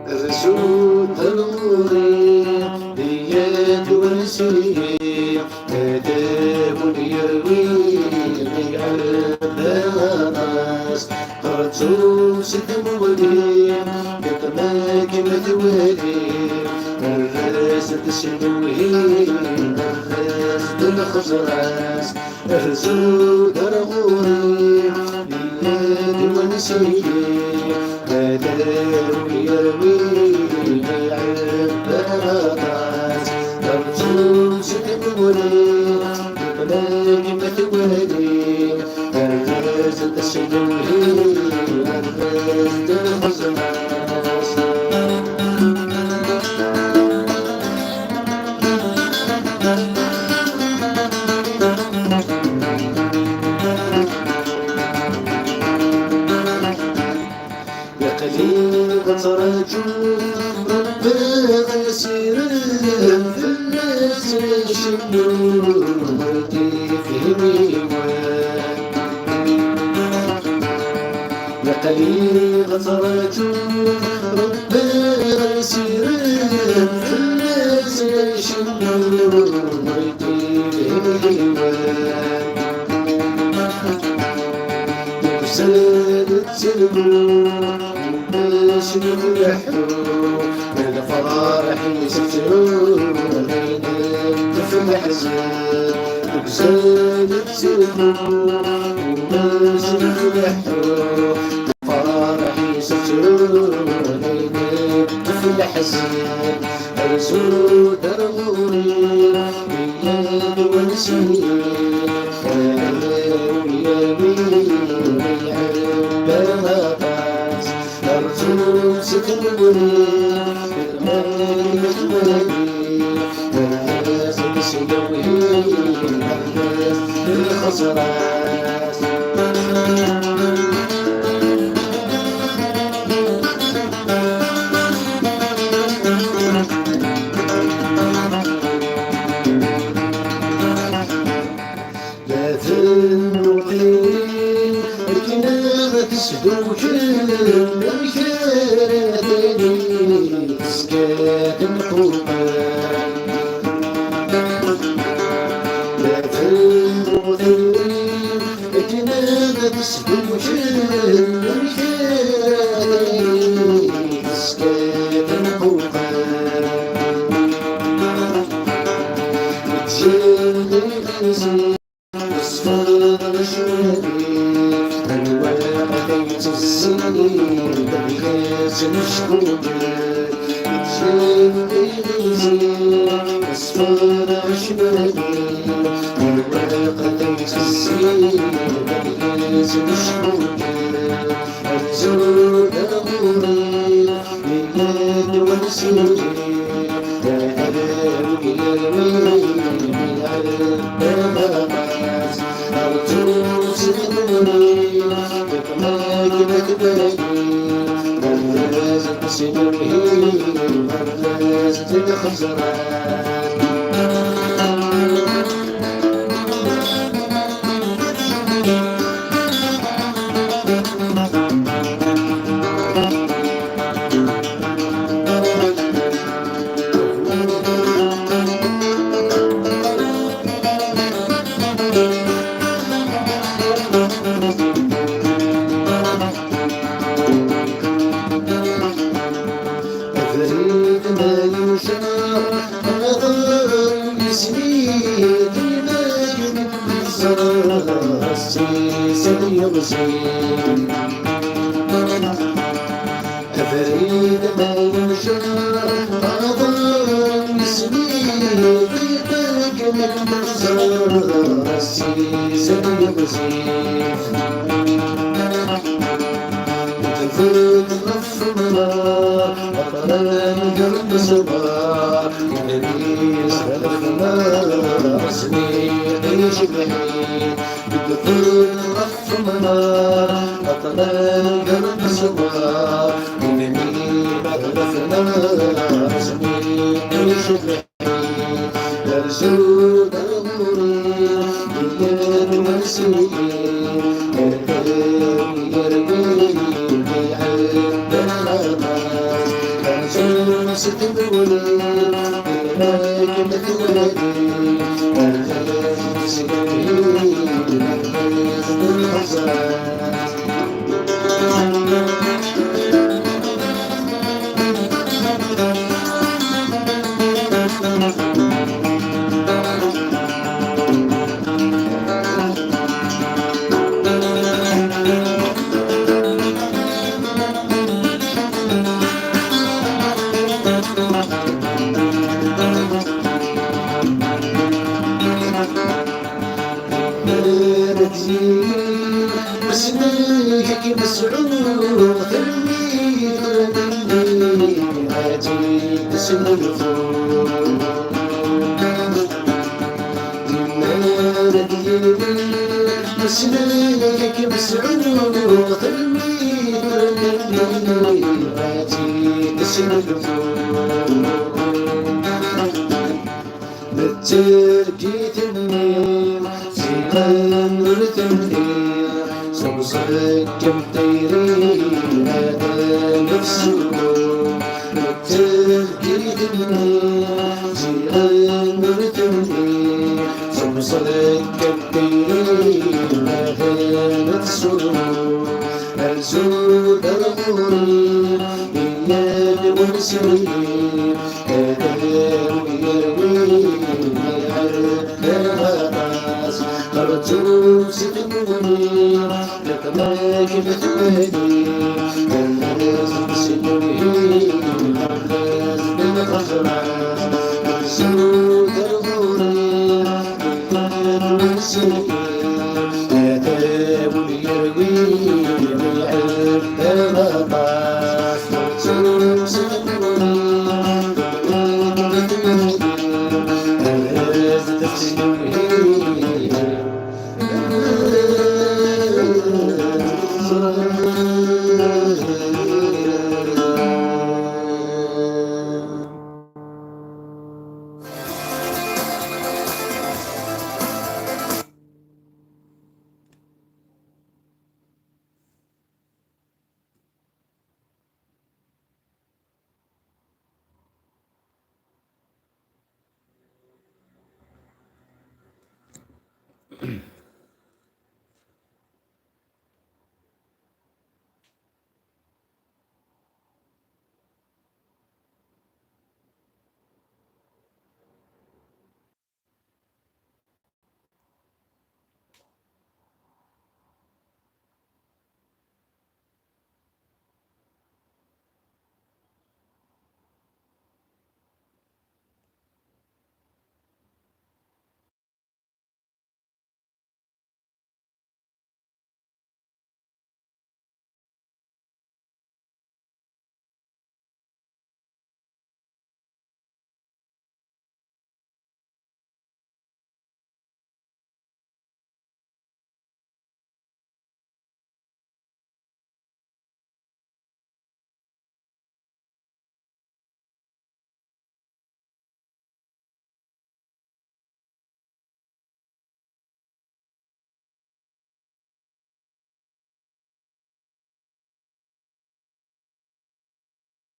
الرسول ضروري بيد ونسيم آداب يروي الناس الرسول ستم وليم يطلق مثوليم الراس تشدوهيم الراس تنخزراس الرسول ضروري بيد ونسيم آداب يروي العباس الرسول ستم وليم يطلق مثوليم الراس تشدوهيم الراس تنخزراس قليل ترجو ربي غيسير في الناس يشنون ودي فيني يا قليل ترجو ربي غيسير في الناس يشنون ودي فيني وسالت سلمون باش نفرحو الفرح يسجلون في الحزن وبزاد تسلمون باش نفرحو الفرح يسجلون في الحزن الرسول ضروري بيد ونسيم الرسول ستم وليم يطلق مثوليم الراس تشدوهيم الراس تنخزراس لا تنقين الكنابة تسدوكين الكراتين تسكات الحقان لا تنقين الكنابة تسدوكين الكراتين تسكات الحقان وتجيني الخزي أصفر مشواري الواقع السنين بغيت مشكوري تجيني الخزي أصفر مشواري الواقع السنين بغيت مشكوري الرسول ضروري بيد ونسيم آداب يروي العباس الرسول ستم وليم يطلق مثوليم الراس تشدوهيم الراس تنخزراس أفريد ما يشاء نظر يسميد الماجد بالزهر السيس يغزين أفريد ما يشاء نظر يسميد الماجد بالزهر السيس يغزين وتفرد الرفض أقلام قلب صباح النبي سلفنا رسمي عيش بعيد بالدخول رفضنا أقلام قلب صباح النبي سلفنا رسمي عيش بعيد الرسول ضروري بيد ونسيم مسنيك مسعود خليك غني عجيب اسم الفول مسنيك مسعود خليك غني عجيب اسم الفول بتركي تنين زينان ورثنين صوصك مطيرين هذا نفسه بتركي تنين زينان ورثنين صوصك مطيرين هذا نفسه الزود الغوري إياد والسرير هذا أرجو ستنوني لك ما كبت بهدي